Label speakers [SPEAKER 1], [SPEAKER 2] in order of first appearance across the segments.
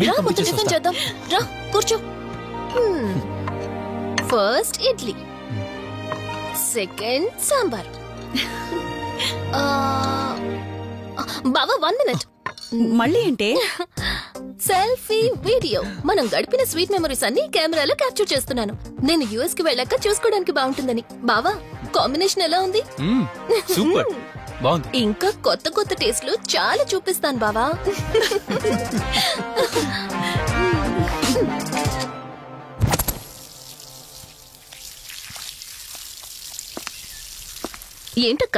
[SPEAKER 1] రా ముందు టిఫిన్ చేద్దాం. రా కూర్చో. First idli, second sambar. బావా 1 minute.
[SPEAKER 2] మళ్ళీ అంటే
[SPEAKER 1] సెల్ఫీ వీడియో. మనం గడిపిన స్వీట్ మెమరీస్ అన్ని కెమెరాలో క్యాప్చర్ చేస్తున్నాను. నేను యుఎస్ కి వెళ్ళాక చూసుకోవడానికి బాగుంటుందని. బావా కాంబినేషన్ ఎలా ఉంది?
[SPEAKER 3] సూపర్ బాగుంది.
[SPEAKER 1] ఇంకా కొత్త కొత్త టేస్ట్లు చాలా చూపిస్తాను బావా. ఏంటక్క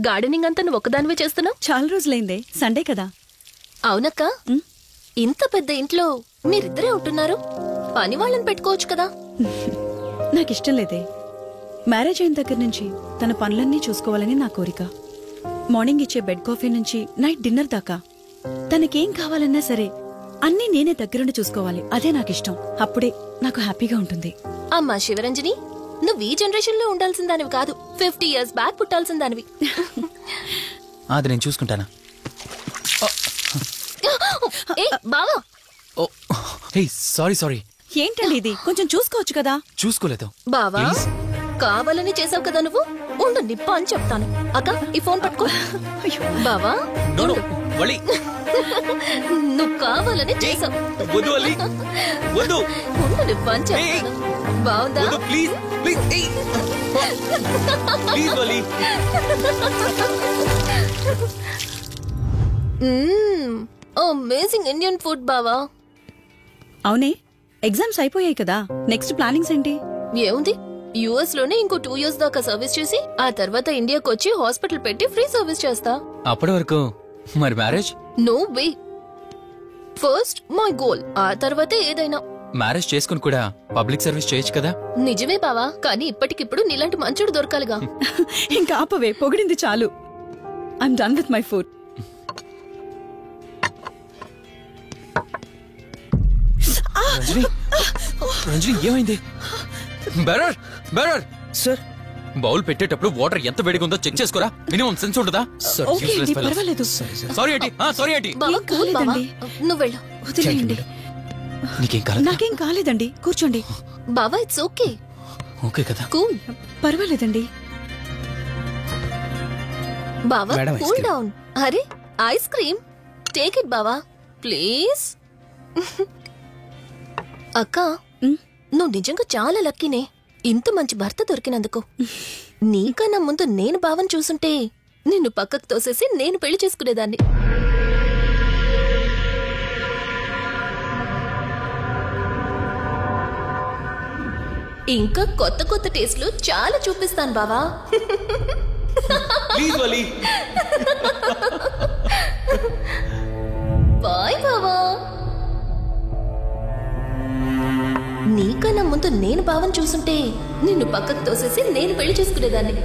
[SPEAKER 1] గార్డెనింగ్ అంతా నువ్వు ఒకదానివే చేస్తున్నావు?
[SPEAKER 2] చాలా రోజులైందే, సండే కదా.
[SPEAKER 1] అవునక్క, ఇంత పెద్ద ఇంట్లో మీరిద్దరే ఉంటున్నారు, పని వాళ్ళని పెట్టుకోవచ్చు కదా.
[SPEAKER 2] నాకిష్టం లేదే. మ్యారేజ్ అయిన దగ్గర నుంచి తన పనులన్నీ చూసుకోవాలని నా కోరిక. మార్నింగ్ ఇచ్చే బెడ్ కాఫీ నుంచి నైట్ డిన్నర్ దాకా తనకేం కావాలన్నా సరే అన్నీ నేనే దగ్గరుండి చూసుకోవాలి. అదే నాకిష్టం. అప్పుడే నాకు హ్యాపీగా ఉంటుంది.
[SPEAKER 1] అమ్మా శివరంజని, నువ్వు ఈ జనరేషన్ లో ఉండాల్సిన దానివి కాదు, 50 years బ్యాక్ పుట్టాల్సిన దానివి.
[SPEAKER 3] అది నేను చూసుకుంటానా?
[SPEAKER 1] బావా
[SPEAKER 3] సారీ.
[SPEAKER 2] ఏంటండి ఇది? కొంచెం చూసుకోవచ్చు కదా.
[SPEAKER 3] చూసుకోలేదు
[SPEAKER 1] బావా, కావాలని చేసావు కదా నువ్వు. ఉండు నిప్ప అని చెప్తాను. అక్క ఈ ఫోన్ పట్టుకో. బావా నువ్వు కావాలని చేసావు. ఉండు నిప్ప అని చెప్తాను. బావుందా? అమేజింగ్ ఇండియన్ ఫుడ్ బావా.
[SPEAKER 2] అవునే, ఎగ్జామ్స్ అయిపోయాయి కదా. నెక్స్ట్ ప్లానింగ్స్ ఏంటి?
[SPEAKER 1] ఏముంది, యుఎస్ లోనే ఇంకో 2 years దాకా సర్వీస్ చేసి ఆ తర్వాత ఇండియాకి వచ్చి హాస్పిటల్ పెట్టి ఫ్రీ సర్వీస్ చేస్తా.
[SPEAKER 3] అప్పటి వరకు మరి marriage?
[SPEAKER 1] No way. First my goal, ఆ తర్వాతే ఏదైనా.
[SPEAKER 3] మ్యారేజ్ చేసుకుని కూడా పబ్లిక్ సర్వీస్ చేయొచ్చు కదా.
[SPEAKER 1] నిజమే బావా, కానీ ఇప్పటికిప్పుడు నీలాంటి మంచుడు దొరకాలిగా.
[SPEAKER 2] ఇంకా ఆపవే, పొగిడింది చాలు. I'm done with my food.
[SPEAKER 3] Ranjani ఏమైంది? బెరర్
[SPEAKER 4] సార్,
[SPEAKER 3] బౌల్ పెట్టేటప్పుడు వాటర్ ఎంత వేడిగా ఉందో చెక్ చేసుకోరా. మినిమం సెన్స్ ఉండదా?
[SPEAKER 2] ఓకే అండి, పర్వాలేదు.
[SPEAKER 3] Sorry aunty.
[SPEAKER 1] బావా, కూల్ బావా.
[SPEAKER 2] కాలేదండి.
[SPEAKER 1] నువ్వు వెళ్ళు.
[SPEAKER 2] వదిలేయండి. నాకేం కాలేదండి, కూర్చోండి.
[SPEAKER 1] బావా ఇట్స్ ఓకే.
[SPEAKER 3] ఓకే కదా?
[SPEAKER 1] కూల్.
[SPEAKER 2] పర్వాలేదండి.
[SPEAKER 1] బావా
[SPEAKER 4] madam, ice
[SPEAKER 1] cool
[SPEAKER 4] cream.
[SPEAKER 1] Down. అరే ఐస్ క్రీమ్, టేక్ ఇట్ బావా ప్లీజ్. అక్క, నువ్వు నిజంగా చాలా లక్కీనే, ఇంత మంచి భర్త దొరికినందుకు. నీకన్నా ముందు నేను బావని చూసుంటే నిన్ను పక్కకు తోసేసి నేను పెళ్లి చేసుకునేదాన్ని. ఇంకా కొత్త కొత్త టేస్ట్లు చాలా చూపిస్తాను బావా. బాయ్ బావా. నీకన్నా ముందు నేను బావని చూసుంటే నిన్ను పక్కకు తోసేసి నేను పెళ్లి చేసుకునేదాన్ని.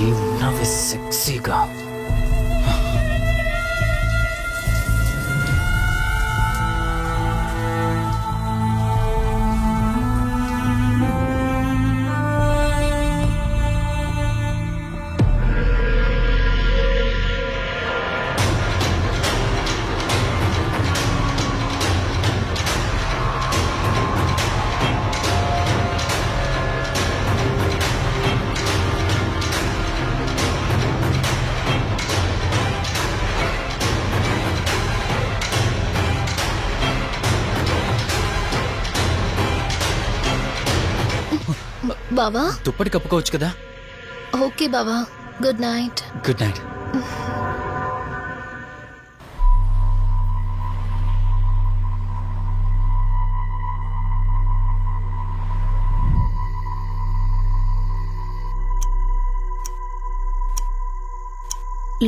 [SPEAKER 3] ఏమన్నావే సెక్సీగా.
[SPEAKER 1] బావా
[SPEAKER 3] దుప్పటి కప్పుకోవచ్చు కదా.
[SPEAKER 1] ఓకే బావా, good night.
[SPEAKER 3] Good night.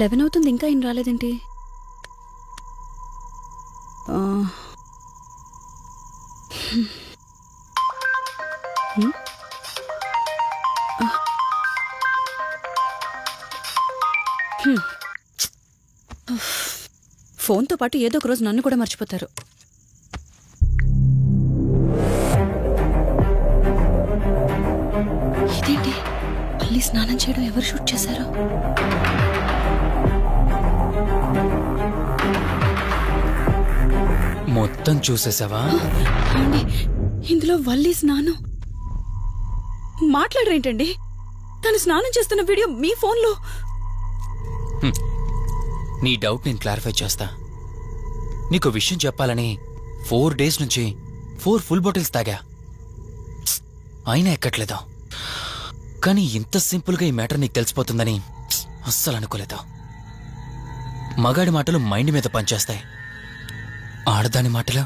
[SPEAKER 2] Eleven అవుతుంది, ఇంకా ఏం రాలేదేంటి? ఫోన్తో పాటు ఏదో ఒక రోజు నన్ను కూడా మర్చిపోతారు. ఇదేంటి మళ్ళీ స్నానం చేయడం ఎవరు షూట్ చేశారో?
[SPEAKER 3] మొత్తం చూసేసావా?
[SPEAKER 2] ఏమండి, ఇందులో వల్లి స్నానం మాట్లాడరేంటండి? తను స్నానం చేస్తున్న వీడియో మీ ఫోన్లో.
[SPEAKER 3] నీ డౌట్ నేను క్లారిఫై చేస్తా. నీకు విషయం చెప్పాలని 4 days నుంచి 4 full bottles తాగా, అయినా ఎక్కట్లేదు. కానీ ఇంత సింపుల్గా ఈ మ్యాటర్ నీకు తెలిసిపోతుందని అస్సలు అనుకోలేదు. మగాడి మాటలు మైండ్ మీద పనిచేస్తాయి, ఆడదాని మాటలు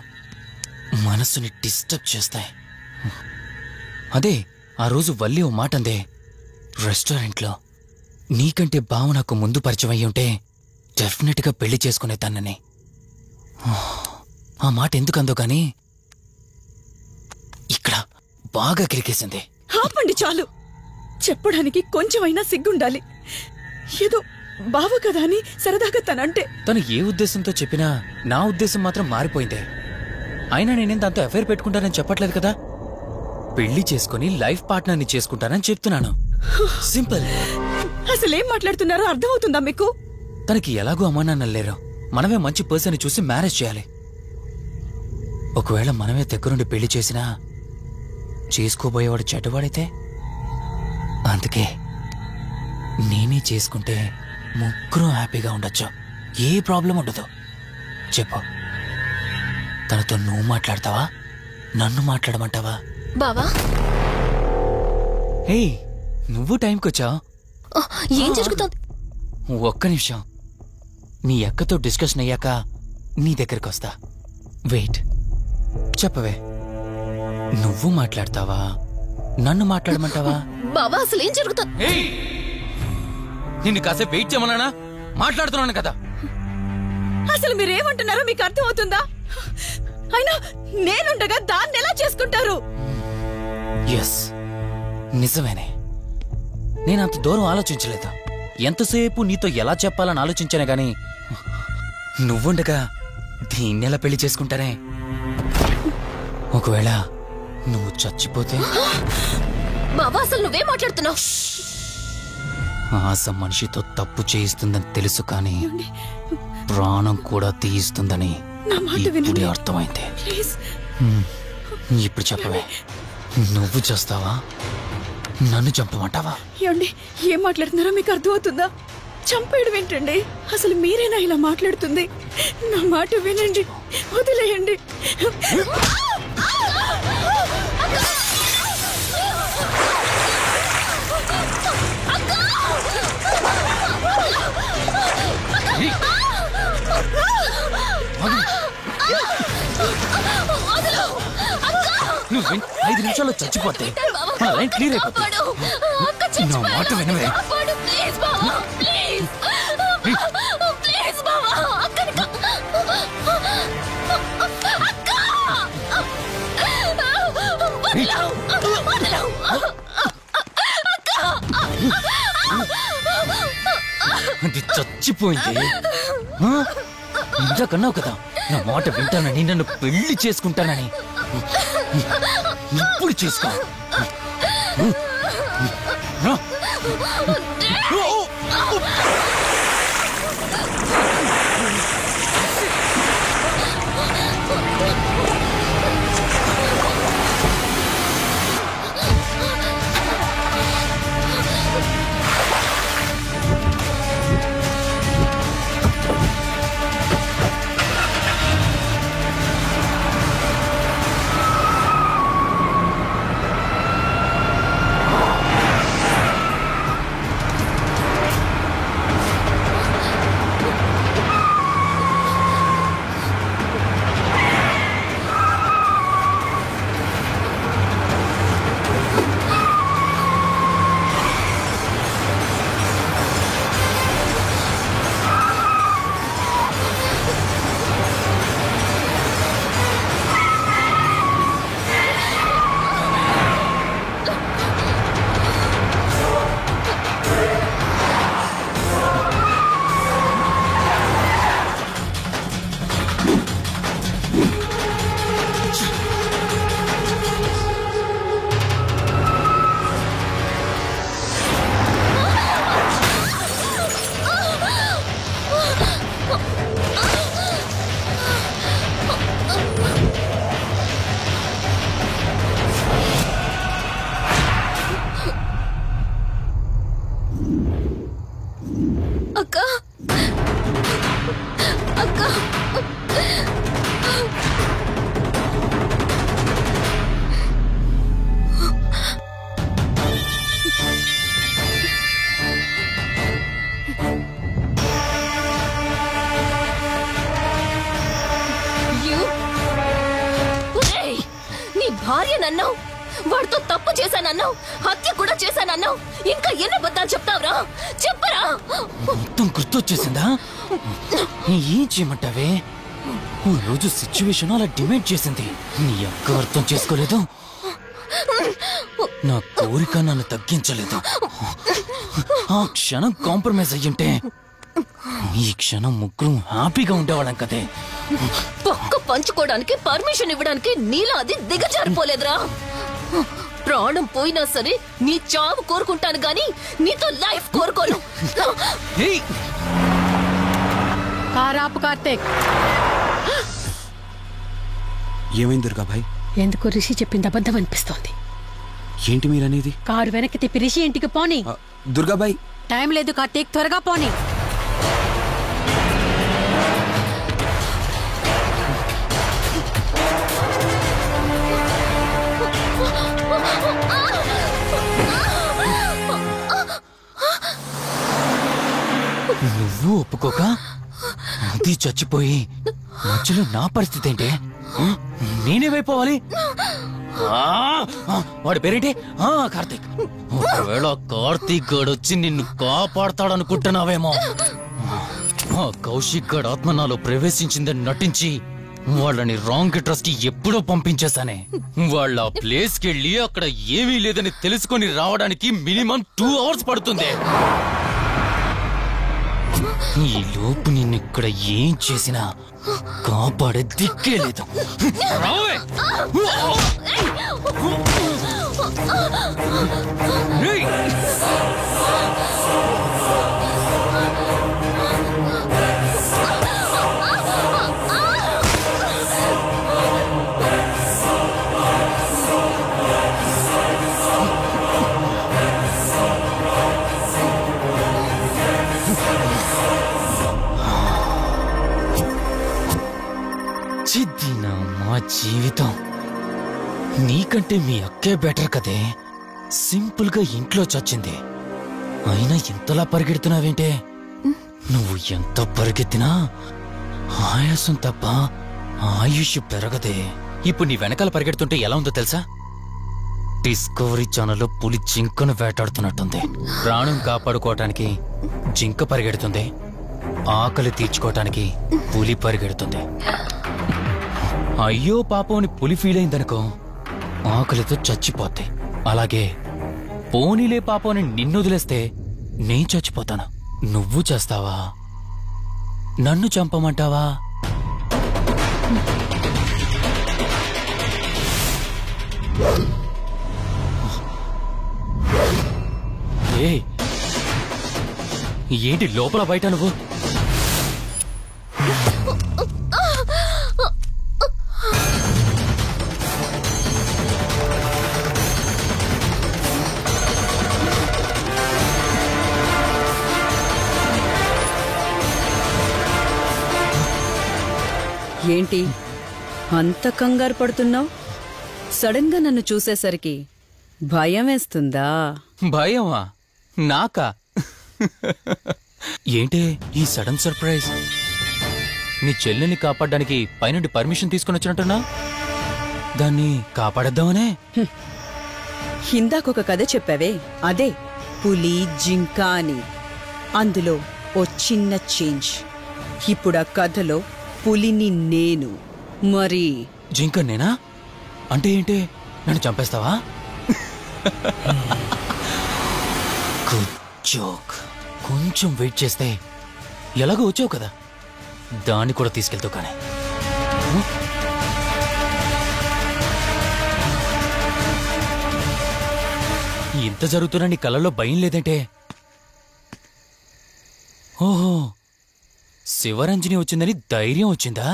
[SPEAKER 3] మనస్సుని డిస్టర్బ్ చేస్తాయి. అదే ఆ రోజు వల్లి ఓ మాట అందే రెస్టారెంట్లో, నీకంటే బావ నాకు ముందు పరిచయం అయ్యి ఉంటే డెఫినెట్గా పెళ్లి చేసుకునేదాన్నని. ఆ మాట ఎందుకందో గాని ఇక్కడ బాగా కిరికేసింది.
[SPEAKER 2] ఆపండి చాలు. చెప్పడానికి కొంచెమైనా సిగ్గుండాలి. ఏదో బావ కదా అని సరదాగా తనంటే.
[SPEAKER 3] తను ఏ ఉద్దేశంతో చెప్పినా నా ఉద్దేశం మాత్రం మారిపోయిందే. అయినా నేనేం దాంతో అఫైర్ పెట్టుకుంటానని చెప్పట్లేదు కదా. పెళ్లి చేసుకుని లైఫ్ పార్ట్నర్ని చేసుకుంటానని చెప్తున్నాను. సింపుల్.
[SPEAKER 2] అసలేం మాట్లాడుతున్నారో అర్థమవుతుందా మీకు?
[SPEAKER 3] తనకి ఎలాగో అమ్మానాన్నలు లేరు. మనమే మంచి పర్సన్ చూసి మ్యారేజ్ చేయాలి. ఒకవేళ మనమే దగ్గరుండి పెళ్లి చేసినా చేసుకోబోయేవాడు చెడ్డవాడైతే, అందుకే నేనే చేసుకుంటే ముగ్గురు హ్యాపీగా ఉండొచ్చు, ఏ ప్రాబ్లం ఉండదు. చెప్పు, తనతో నువ్వు మాట్లాడతావా, నన్ను మాట్లాడమంటావా?
[SPEAKER 1] బావా,
[SPEAKER 3] హే, నువ్వు టైంకొచ్చావు.
[SPEAKER 1] ఏం జరుగుతుంది?
[SPEAKER 3] ఒక్క నిమిషం, నీ అక్కతో డిస్కషన్ అయ్యాక నీ దగ్గరికి వస్తా. వెయిట్, చెప్పవే, నువ్వు మాట్లాడతావా, నన్ను మాట్లాడమంటావా?
[SPEAKER 1] బావా, అసలు ఏం జరుగుతుంది?
[SPEAKER 3] నిన్ను కాసేపు వెయిట్ చేయమన్నానా? మాట్లాడుతున్నాను కదా.
[SPEAKER 2] అసలు మీరేమంటున్నారో మీకు అర్థమవుతుందా? అయినా నేనుండగా దాన్ని ఎలా చేసుకుంటారు?
[SPEAKER 3] ఎస్, నిజమేనే. నేనంత దూరం ఆలోచించలేదు. ఎంతసేపు నీతో ఎలా చెప్పాలని ఆలోచించానే గాని, నువ్వుండగా దీన్నెలా పెళ్లి చేసుకుంటానే? ఒకవేళ నువ్వు చచ్చిపోతే?
[SPEAKER 1] బావా, అసలు నువ్వే మాట్లాడుతున్నావు?
[SPEAKER 3] ఆశ మనిషితో తప్పు చేయిస్తుందని తెలుసు, కానీ ప్రాణం కూడా తీయిస్తుందని ఇప్పుడే అర్థమైంది. ఇప్పుడు చెప్పవే, నువ్వు చేస్తావా, నన్ను చంపమంటావా?
[SPEAKER 2] ఏమండి, ఏం మాట్లాడుతున్నారో మీకు అర్థమవుతుందా? చంపేయడం ఏంటండి? అసలు మీరేనా ఇలా మాట్లాడుతుంది? నా మాట వినండి, వదిలేయండి.
[SPEAKER 3] నువ్వు 5 నిమిషాల్లో చచ్చిపోతే నా లైన్ క్లియర్ అయిపోతుంది. నా మాట వినవే. అది చచ్చిపోయింది. ఇంతకన్నావు కదా నా మాట వింటానని, నన్ను పెళ్లి చేసుకుంటానని. ఇప్పుడు చేసుకో.
[SPEAKER 1] అక్క అక్క నీ భార్యనన్నావు, వాడితో తప్పు చేశానన్నావు, హత్య కూడా చేశానన్నావు. ఇంకా ఎన్ని అబద్ధాలు చెప్తావురా? చెప్పరా?
[SPEAKER 3] మొత్తం గుర్తొచ్చేసిందా? ఏం చేయమంటావే? ఓ రోజు సిచ్యువేషన్ అలా డిమాండ్ చేసింది. నీ అక్క అర్థం చేసుకోలేదు. నా కోరిక నన్ను తగ్గించలేదు. ఆ క్షణం కాంప్రమైజ్ అయ్యుంటే ఈ క్షణం ముగ్గురు హ్యాపీగా ఉండేవాళ్ళం కదే.
[SPEAKER 1] పక్క పంచుకోవడానికి పర్మిషన్ ఇవ్వడానికి నీలా అది దిగజారిపోలేదురా. ప్రాణం పోయినా సరే నీ చావు కోరుకుంటాను గాని నీతో లైఫ్ కోరుకోను.
[SPEAKER 4] కారాపు కార్తీక్.
[SPEAKER 5] ఏమైంది దుర్గాభాయ్?
[SPEAKER 4] ఎందుకో రిషి చెప్పింది అబద్ధం అనిపిస్తోంది.
[SPEAKER 5] ఏంటి మీరనేది?
[SPEAKER 4] కారు వెనక్కి తిప్పి రిషి ఇంటికి పోని.
[SPEAKER 5] దుర్గాభాయ్
[SPEAKER 4] టైం లేదు కార్తీక్, త్వరగా పోని.
[SPEAKER 3] నువ్వు ఒప్పుకోక అది చచ్చిపోయి మధ్యలో నా పరిస్థితి ఏంటి? నేనేమైపోవాలి? వాడి పేరేంటి? కార్తీక్. ఒకవేళ కార్తీక్ గడు వచ్చి నిన్ను కాపాడతాడనుకుంటున్నావేమో. కౌశిక్ గడ్ ఆత్మ నాలో ప్రవేశించిందని నటించి వాళ్ళని రాంగ్ అడ్రస్ కి ఎప్పుడో పంపించేశానే. వాళ్ళ ప్లేస్ కి వెళ్ళి అక్కడ ఏమీ లేదని తెలుసుకొని రావడానికి మినిమం 2 hours పడుతుంది. ఈ లోపు నిన్నిక్కడ ఏం చేసినా కాపాడే దిక్కే లేదు. చిద్దినా మా జీవితం. నీకంటే మీ అక్కే బెటర్ కదే. సింపుల్ గా ఇంట్లో చచ్చింది. అయినా ఎంతలా పరిగెడుతున్నావేంటే? నువ్వు ఎంత పరిగెత్తినా ఆయాసం తప్ప ఆయుష్ పెరగదే. ఇప్పుడు నీ వెనకాల పరిగెడుతుంటే ఎలా ఉందో తెలుసా? డిస్కవరీ ఛానల్లో పులి జింకను వేటాడుతున్నట్టుంది. ప్రాణం కాపాడుకోవటానికి జింక పరిగెడుతుంది, ఆకలి తీర్చుకోవటానికి పులి పరిగెడుతుంది. అయ్యో పాపం అని పులి ఫీల్ అయిందనుకో, ఆకలితో చచ్చిపోద్ది. అలాగే పోనీలే పాపం అని నిన్ను వదిలేస్తే నేను చచ్చిపోతాను. నువ్వు చేస్తావా? నన్ను చంపమంటావా? ఏంటి లోపల బయట నువ్వు?
[SPEAKER 2] ఏంటి అంత కంగారు పడుతున్నావు? సడన్ గా నన్ను చూసేసరికి భయం వేస్తుందా?
[SPEAKER 3] భయమా? నాకా? ఏంటే ఈ సడన్ సర్ప్రైజ్? నీ చెల్లెల్ని కాపాడడానికి పైనుండి పర్మిషన్ తీసుకుని వచ్చినట్టున్నా? దాన్ని కాపాడేద్దామనే?
[SPEAKER 2] ఇందాకొక కథ చెప్పావే, అదే పులి జింక అని. అందులో ఓ చిన్న చేంజ్. ఇప్పుడు ఆ కథలో పులిని నేను. మరి
[SPEAKER 3] జింక నేనా? అంటే ఏంటి? నన్ను చంపేస్తావా? Good joke. కొంచెం వెయిట్ చేస్తే ఎలాగో వచ్చావు కదా, దాన్ని కూడా తీసుకెళ్తావు. కానీ ఇంత జరుగుతున్నా నీ కళ్ళలో భయం లేదంటే? ఓహో, శివరంజని వచ్చిందని ధైర్యం వచ్చిందా?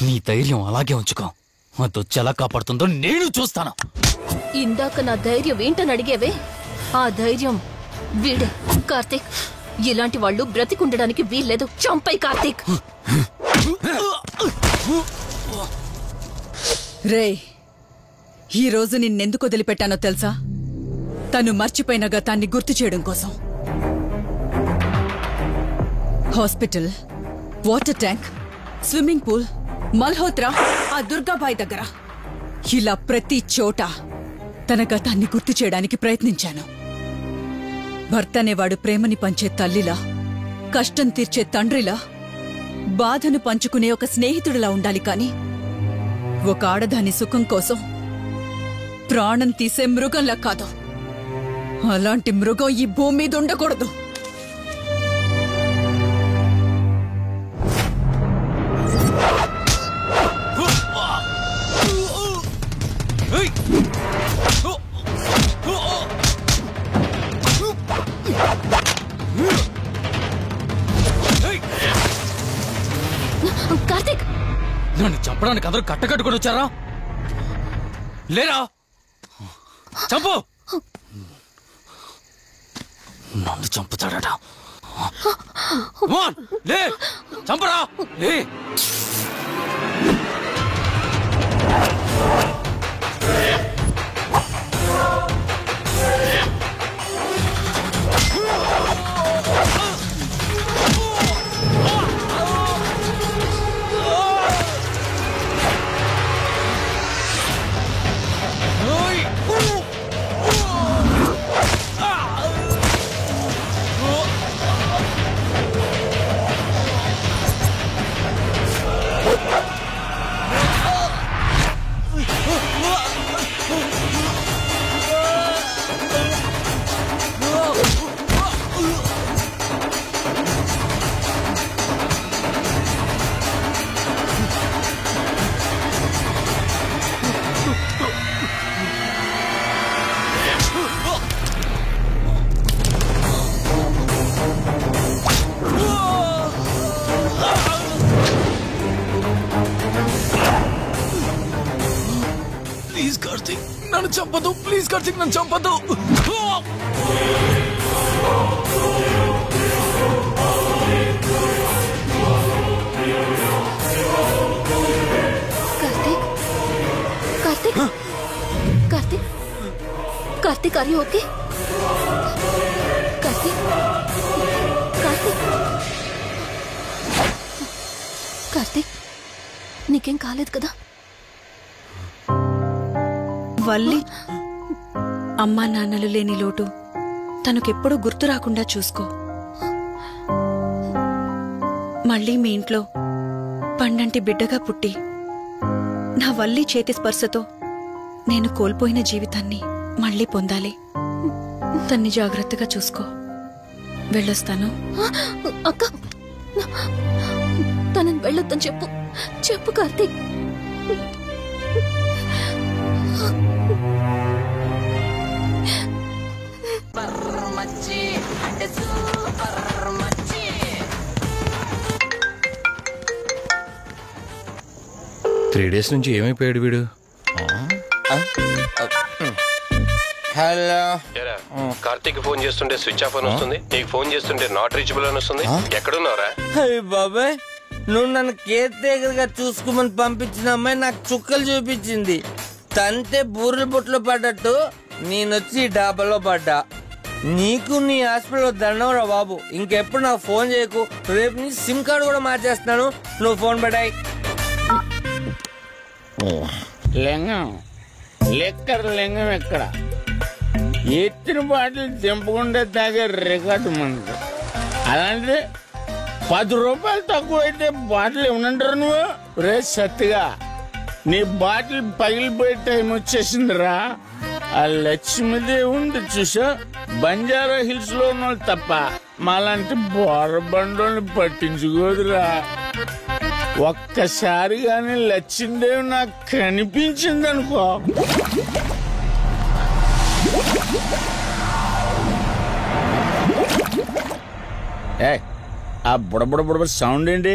[SPEAKER 3] నీ ధైర్యం అలాగే ఉంచుకో. అదొచ్చి ఎలా కాపాడుతుందో నేను చూస్తాను.
[SPEAKER 1] ఇందాక నా ధైర్యం ఏంటని అడిగేవే, ఆ ధైర్యం వీడే. కార్తీక్, ఇలాంటి వాళ్ళు బ్రతికుండడానికి వీల్లేదు. చంపై కార్తీక్.
[SPEAKER 2] రే, ఈ రోజు నిన్నెందుకు వదిలిపెట్టానో తెలుసా? తను మర్చిపోయిన గతాన్ని గుర్తు చేయడం కోసం. Hospital, water tank, swimming pool, Malhotra, ఆ దుర్గాబాయ్ దగ్గర ఇలా ప్రతి చోట తన గతాన్ని గుర్తు చేయడానికి ప్రయత్నించాను. భర్త అనేవాడు ప్రేమని పంచే తల్లిలా, కష్టం తీర్చే తండ్రిలా, బాధను పంచుకునే ఒక స్నేహితుడిలా ఉండాలి. కాని ఒక ఆడదాని సుఖం కోసం ప్రాణం తీసే మృగంలా కాదు. అలాంటి మృగం ఈ భూమి మీద ఉండకూడదు.
[SPEAKER 1] కార్తీక్,
[SPEAKER 3] నన్ను చంపడానికి అందరూ కట్టకట్టుకుని వచ్చారా? లేరా? చంపు! నన్ను చంపుతాడట. లే, చంపరా! లే! ప్లీజ్ కార్తీక్, నన్ను చంపదు. ప్లీజ్ కార్తీక్, నన్ను చంపదు.
[SPEAKER 1] Karthik, Karthik, Karthik, Karthik, are you okay? Karthik, Karthik, Karthik, నీకేం కాలేదు కదా?
[SPEAKER 2] వల్లి అమ్మా నాన్నలు లేని లోటు తనకెప్పుడూ గుర్తు రాకుండా చూసుకో. మళ్ళీ మీ ఇంట్లో పండంటి బిడ్డగా పుట్టి నా వల్లి చేతి స్పర్శతో నేను కోల్పోయిన జీవితాన్ని మళ్ళీ పొందాలి. తన్ని జాగ్రత్తగా చూసుకో. వెళ్ళొస్తాను.
[SPEAKER 1] అక్క, తనని వెళ్ళొద్దని చెప్పు. చెప్పు కార్తీక్.
[SPEAKER 6] త్రీ డేస్ నుంచి ఏమైపోయాడు వీడు?
[SPEAKER 7] హలో,
[SPEAKER 6] కార్తీక్ ఫోన్ చేస్తుంటే స్విచ్ ఆఫ్ అని వస్తుంది, నీకు ఫోన్ చేస్తుంటే నాట్ రీచబుల్ అని వస్తుంది. ఎక్కడున్నారా?
[SPEAKER 7] బాబాయ్, నువ్వు నన్ను కేర్ టేకర్గా చూసుకోమని పంపించిన అమ్మాయి నాకు చుక్కలు చూపించింది. తంతే బూరెల బుట్టలో పడ్డట్టు నేనొచ్చి డాబాలో పడ్డా. నీకు నీ హాస్పిటల్లో దండవరా బాబు. ఇంకెప్పుడు నాకు ఫోన్ చేయకు. రేపు నీ సిమ్ కార్డు కూడా మార్చేస్తాను. నువ్వు ఫోన్ పెట్టాయి.
[SPEAKER 8] లింగం లెక్కర లింగం ఎక్కడ? ఎత్తిన బాటిల్ తెంపకుండా తాగే రికార్డు మనకు. అలాంటిది 10 రూపాయలు తక్కువ అయితే బాటిల్ ఏమనంటారు నువ్వు? రే సత్తిగా, నీ బాటిల్ పగిలిపోయే టైం వచ్చేసిందిరా. ఆ లక్ష్మీదేవి ఉంది చూసా, బంజారా హిల్స్ లో ఉన్న తప్ప మాలాంటి బోరబండోని పట్టించుకోదురా. ఒక్కసారి గాని లక్ష్మీదేవి నాకు కనిపించింది అనుకో, ఆ బుడబుడ సౌండ్ ఏంటి?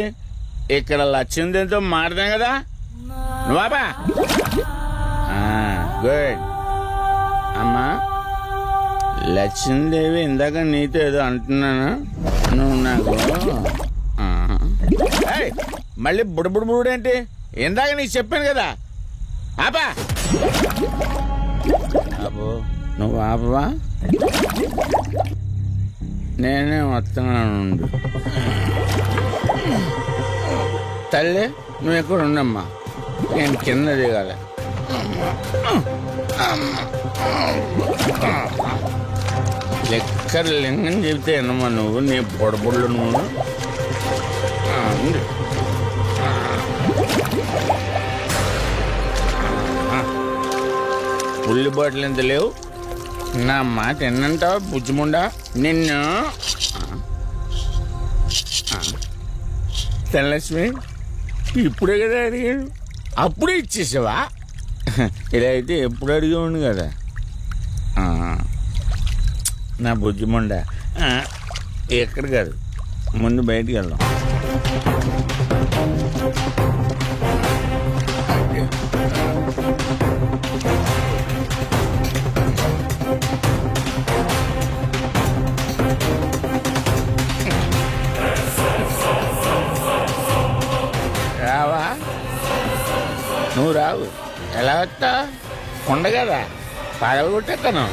[SPEAKER 8] ఇక్కడ లక్ష్మీదేవితో మాట్లాడాం కదా నువ్వా? గుడ్. అమ్మా లక్ష్మీదేవి, ఇందాక నీతో ఏదో అంటున్నాను. నువ్వు నాకు మళ్ళీ బుడబుడు ఏంటి? ఇందాక నీకు చెప్పాను కదా ఆపా. అబ్బో నువ్వు ఆపవా? నేనే వస్తున్నాను. తల్లి నువ్వు ఎక్కడ ఉండమ్మా, నేను కింద దిగాలి. లెక్కర్ లింగం చెబితే ఎన్నమ్మా నువ్వు, నీ బొడబుళ్ళు నువ్వు. ఉల్లి బాటిల్ ఎంత లేవు, నా మాట ఎన్నంటావా బుజ్జిముండా నిన్ను. ధనలక్ష్మి ఇప్పుడే కదా అడిగాడు, అప్పుడే ఇచ్చేసావా? ఇలా అయితే ఎప్పుడు అడిగేవాడు కదా నా బుజ్జిముండా. ఎక్కడ కాదు, ముందు బయటికి వెళ్దాం. రావా? నువ్వు రావు, ఎలా వస్తా? కొండ కదా, పగలగొట్టేస్తాను.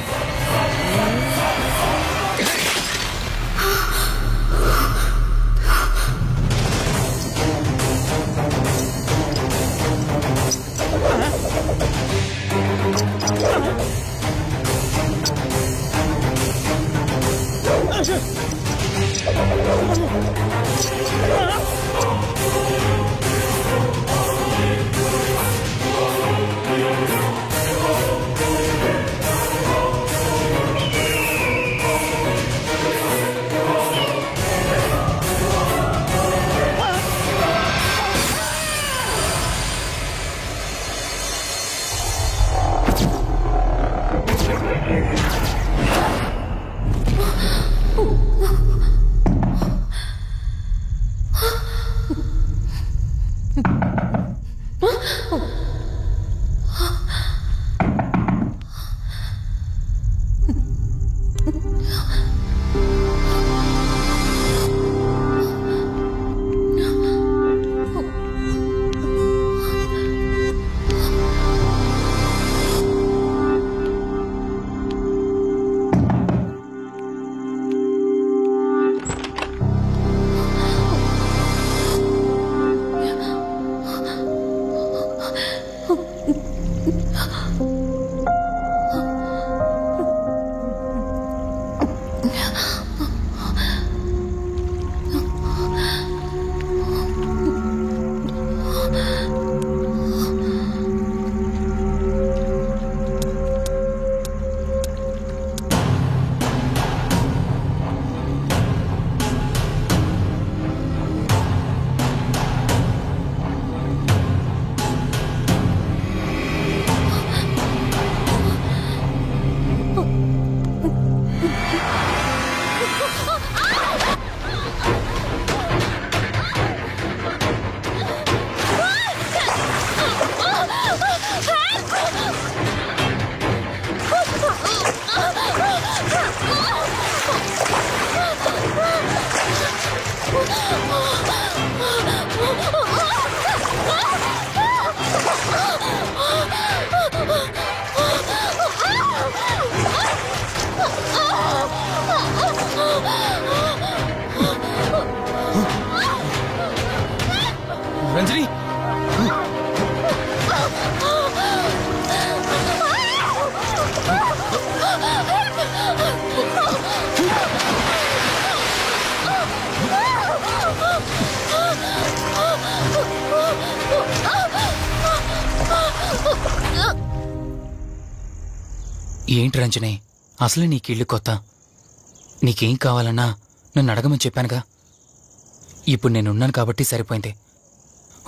[SPEAKER 3] రంజని, ఏంటి రంజని, అసలే నీకు ఇల్లు కొత్త. నీకేం కావాలన్నా నన్ను అడగమని చెప్పానుగా. ఇప్పుడు నేనున్నాను కాబట్టి సరిపోయింది.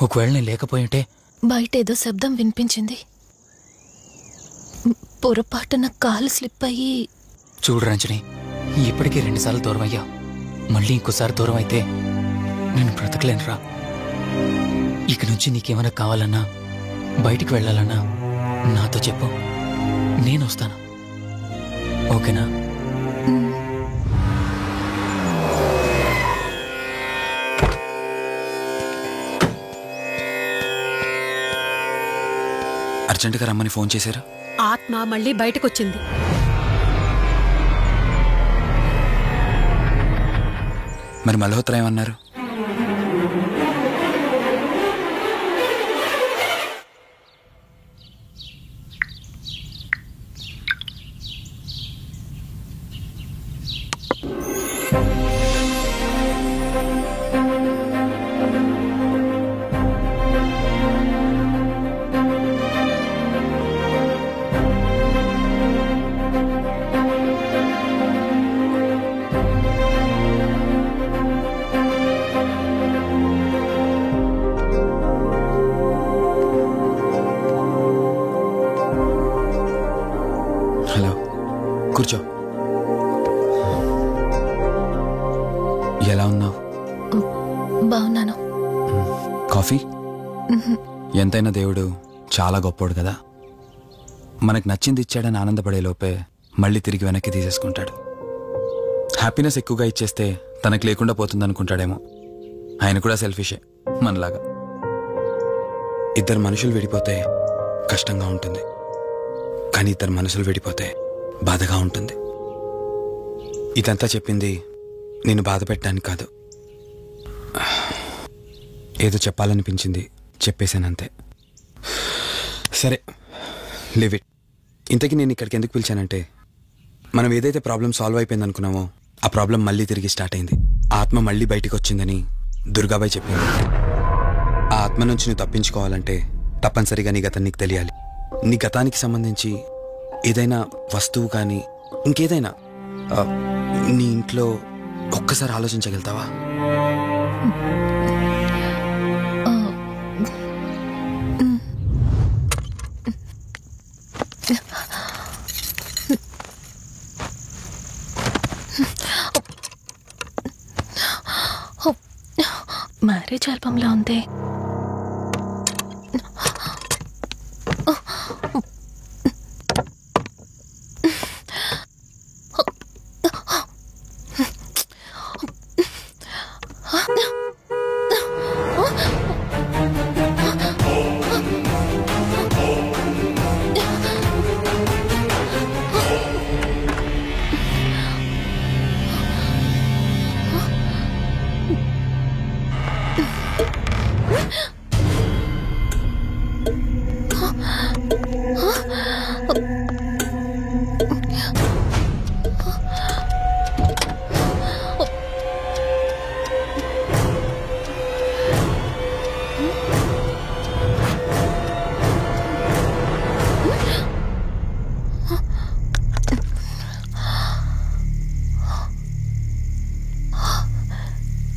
[SPEAKER 3] ఒకవేళ నేను లేకపోయింటే
[SPEAKER 1] బయట ఏదో శబ్దం వినిపించింది. పొరపాటున కాలు స్లిప్ అయ్యి.
[SPEAKER 3] చూడు రంజని, ఇప్పటికే 2 సార్లు దూరం అయ్యా. మళ్ళీ ఇంకోసారి దూరం అయితే నేను బ్రతకలేనురా. ఇక నుంచి నీకేమైనా కావాలన్నా, బయటికి వెళ్ళాలన్నా నాతో చెప్పు, నేను వస్తాను. ఓకేనా?
[SPEAKER 5] అర్జెంటుగా రమ్మని ఫోన్ చేశారు?
[SPEAKER 4] ఆత్మ మళ్ళీ బయటకొచ్చింది.
[SPEAKER 5] మరి మల్హోత్రా ఏమన్నారు? హలో, కూర్చో. ఎలా ఉన్నావు?
[SPEAKER 1] బాగున్నాను.
[SPEAKER 5] కాఫీ? ఎంతైనా దేవుడు చాలా గొప్పోడు కదా. మనకు నచ్చింది ఇచ్చాడని ఆనందపడే లోపే మళ్ళీ తిరిగి వెనక్కి తీసేసుకుంటాడు. హ్యాపీనెస్ ఎక్కువగా ఇచ్చేస్తే తనకు లేకుండా పోతుందనుకుంటాడేమో. ఆయన కూడా సెల్ఫిషే మనలాగా. ఇద్దరు మనుషులు విడిపోతే కష్టంగా ఉంటుంది, కానీ ఇద్దరు మనసులు విడిపోతే బాధగా ఉంటుంది. ఇదంతా చెప్పింది నేను బాధ పెట్టడానికి కాదు. ఏదో చెప్పాలనిపించింది, చెప్పేశానంతే. సరే, లివ్ ఇట్. ఇంతకీ నేను ఇక్కడికి ఎందుకు పిలిచానంటే, మనం ఏదైతే ప్రాబ్లం సాల్వ్ అయిపోయింది అనుకున్నామో ఆ ప్రాబ్లం మళ్ళీ తిరిగి స్టార్ట్ అయింది. ఆత్మ మళ్ళీ బయటికి వచ్చిందని దుర్గాబాయ్ చెప్పింది. ఆ ఆత్మ నుంచి నువ్వు తప్పించుకోవాలంటే తప్పనిసరిగా నీ గతం నీకు తెలియాలి. నీ గతానికి సంబంధించి ఏదైనా వస్తువు కానీ ఇంకేదైనా నీ ఇంట్లో ఒక్కసారి ఆలోచించగలుగుతావా?
[SPEAKER 1] మ్యారేజ్ ఆల్బంలా ఉంది.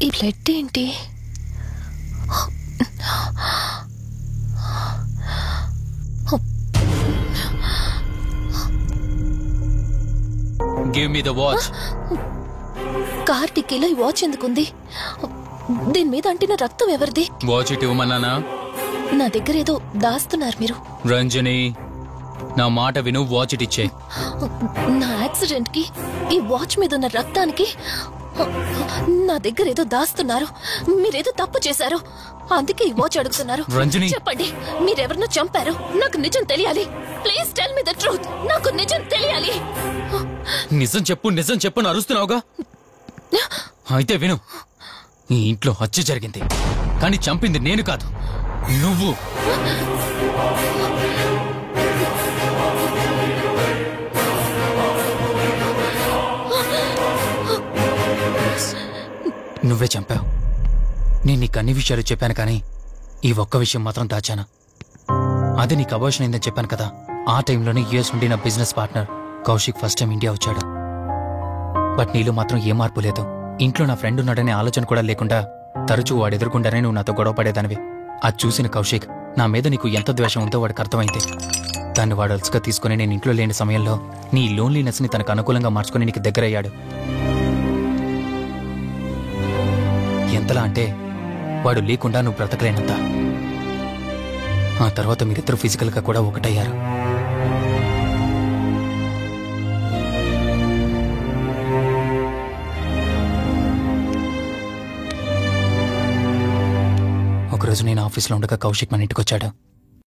[SPEAKER 1] ఈ బ్లడ్ ఏంటి?
[SPEAKER 3] Give me the watch.
[SPEAKER 1] Car టిక్కీలో ఈ వాచ్ ఎందుకుంది? దీని మీద అంటిన రక్తం ఎవరిది?
[SPEAKER 3] వాచ్ ఇటు ఇవ్వమన్నానా?
[SPEAKER 1] నా దగ్గర ఏదో దాస్తున్నారు మీరు.
[SPEAKER 3] రంజని, నా మాట విను, వాచ్ ఇటు ఇచ్చే.
[SPEAKER 1] నా యాక్సిడెంట్ కి ఈ వాచ్ మీద ఉన్న రక్తానికి నా దగ్గర ఏదో దాస్తున్నారు. మీరేదో తప్పు చేశారు, అందుకే ఈ వాచ్ అడుగుతున్నారు.
[SPEAKER 3] రంజని,
[SPEAKER 1] చెప్పండి, మీరెవరినో చంపారు. నాకు నిజం తెలియాలి. Please tell me the truth. నాకు నిజం తెలియాలి.
[SPEAKER 3] నిజం చెప్పు, నిజం చెప్పు అని అరుస్తున్నావుగా. అయితే విను, ఈ ఇంట్లో హత్య జరిగింది, కానీ చంపింది నేను కాదు, నువ్వు. నువ్వే చంపావు. నేను నీకు అన్ని విషయాలు చెప్పాను, కానీ ఈ ఒక్క విషయం మాత్రం దాచాను. అది నీకు అబార్షన్ అయిందని చెప్పాను కదా. ఆ టైంలోనే యుఎస్ నుండి నా business partner Kaushik first time India వచ్చాడు. బట్ నీలో మాత్రం ఏ మార్పు లేదు. ఇంట్లో నా ఫ్రెండ్ ఉన్నాడనే ఆలోచన కూడా లేకుండా తరచూ వాడు ఎదుర్కొంటానే నువ్వు నాతో గొడవ పడేదానివి. అది చూసిన కౌశిక్ నా మీద నీకు ఎంత ద్వేషం ఉందో వాడికి అర్థమైంది. దాన్ని వాడు అలసుగా తీసుకుని నేను ఇంట్లో లేని సమయంలో నీ లోన్లీనెస్ ని తనకు అనుకూలంగా మార్చుకుని నీకు దగ్గరయ్యాడు. ఎంతలా అంటే వాడు లేకుండా నువ్వు బ్రతకలేనంత. ఆ తర్వాత మీరిద్దరు ఫిజికల్ గా కూడా ఒకటయ్యారు. ఒకరోజు నేను ఆఫీస్లో ఉండగా కౌశిక్ మన ఇంటికి వచ్చాడు.